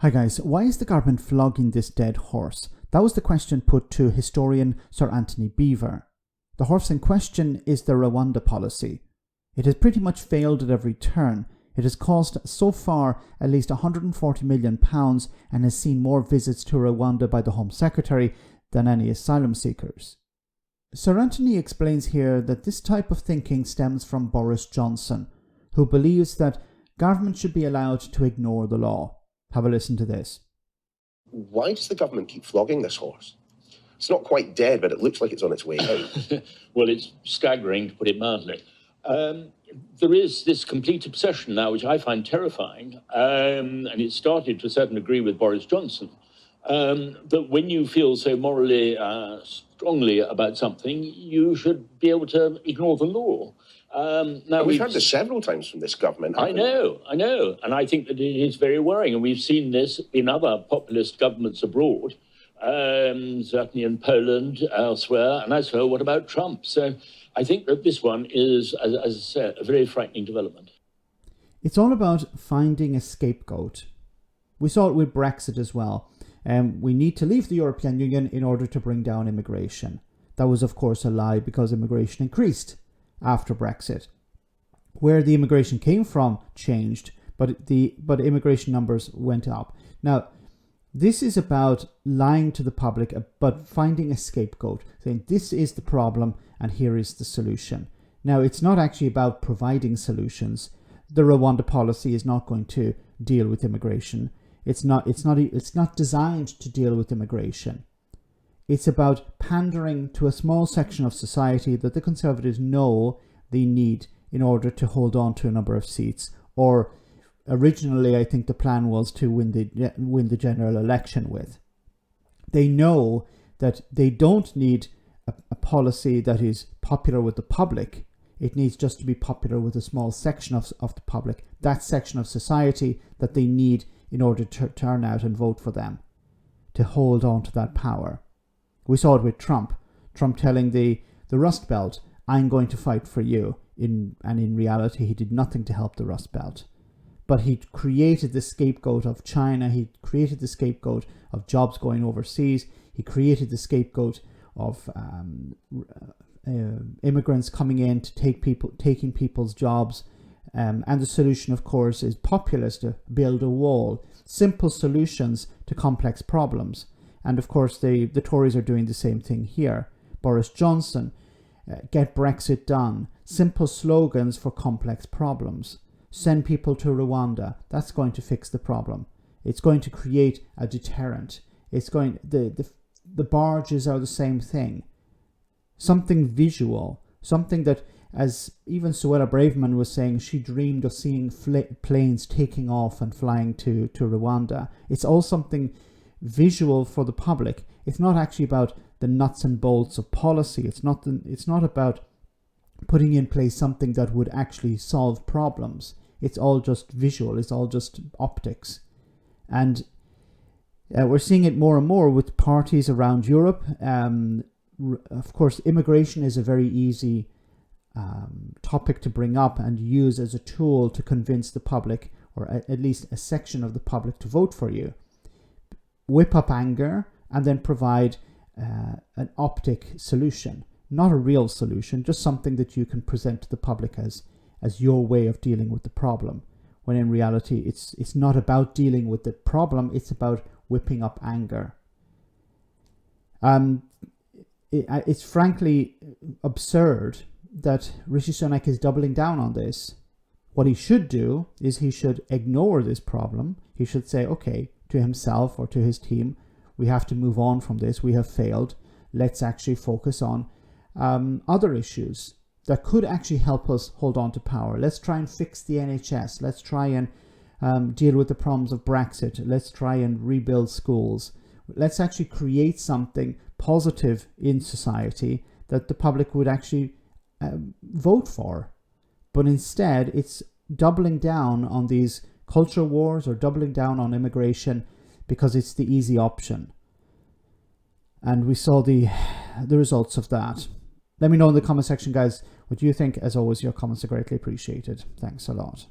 Hi guys, why is the government flogging this dead horse? That was the question put to historian Sir Anthony Beevor. The horse in question is the Rwanda policy. It has pretty much failed at every turn. It has cost so far at least £140 million and has seen more visits to Rwanda by the Home Secretary than any asylum seekers. Sir Anthony explains here that this type of thinking stems from Boris Johnson, who believes that government should be allowed to ignore the law. Have a listen to this. Why does the government keep flogging this horse? It's not quite dead, but it looks like it's on its way out. Well, it's staggering, to put it mildly. There is this complete obsession now, which I find terrifying, and it started to a certain degree with Boris Johnson, that when you feel so morally strongly about something, you should be able to ignore the law. Now we've heard this several times from this government. I know. And I think that it is very worrying. And we've seen this in other populist governments abroad, certainly in Poland, elsewhere. And as well, what about Trump? So I think that this one is, as I said, a very frightening development. It's all about finding a scapegoat. We saw it with Brexit as well. We need to leave the European Union in order to bring down immigration. That was, of course, a lie because immigration increased after Brexit. Where the immigration came from changed, but immigration numbers went up. Now, this is about lying to the public, but finding a scapegoat, saying this is the problem and here is the solution. Now, it's not actually about providing solutions. The Rwanda policy is not going to deal with immigration. It's not designed to deal with immigration. It's about pandering to a small section of society that the Conservatives know they need in order to hold on to a number of seats. Or originally, I think the plan was to win the general election with. They know that they don't need a policy that is popular with the public. It needs just to be popular with a small section of the public, that section of society that they need in order to turn out and vote for them, to hold on to that power. We saw it with Trump telling the Rust Belt, I'm going to fight for you. And in reality, he did nothing to help the Rust Belt. But he created the scapegoat of China. He created the scapegoat of jobs going overseas. He created the scapegoat of immigrants coming in to taking people's jobs. And the solution, of course, is populist, to build a wall. Simple solutions to complex problems. And of course, the Tories are doing the same thing here. Boris Johnson, get Brexit done. Simple slogans for complex problems. Send people to Rwanda. That's going to fix the problem. It's going to create a deterrent. The barges are the same thing. Something visual. Something that, as even Suella Braverman was saying, she dreamed of seeing planes taking off and flying to Rwanda. It's all something visual for the public. It's not actually about the nuts and bolts of policy. It's not about putting in place something that would actually solve problems. It's all just visual. It's all just optics. And we're seeing it more and more with parties around Europe. Of course, immigration is a very easy topic to bring up and use as a tool to convince the public, or at least a section of the public, to vote for you. Whip up anger and then provide an optic solution, not a real solution, just something that you can present to the public as your way of dealing with the problem, when in reality it's not about dealing with the problem, it's about whipping up anger. It's frankly absurd that Rishi Sunak is doubling down on this. What he should do is he should ignore this problem. He should say, okay, to himself or to his team, we have to move on from this. We have failed. Let's actually focus on other issues that could actually help us hold on to power. Let's try and fix the NHS. Let's try and deal with the problems of Brexit. Let's try and rebuild schools. Let's actually create something positive in society that the public would actually vote for. But instead, it's doubling down on these culture wars or doubling down on immigration because it's the easy option. And we saw the results of that. Let me know in the comment section, guys, what you think. As always, your comments are greatly appreciated. Thanks a lot.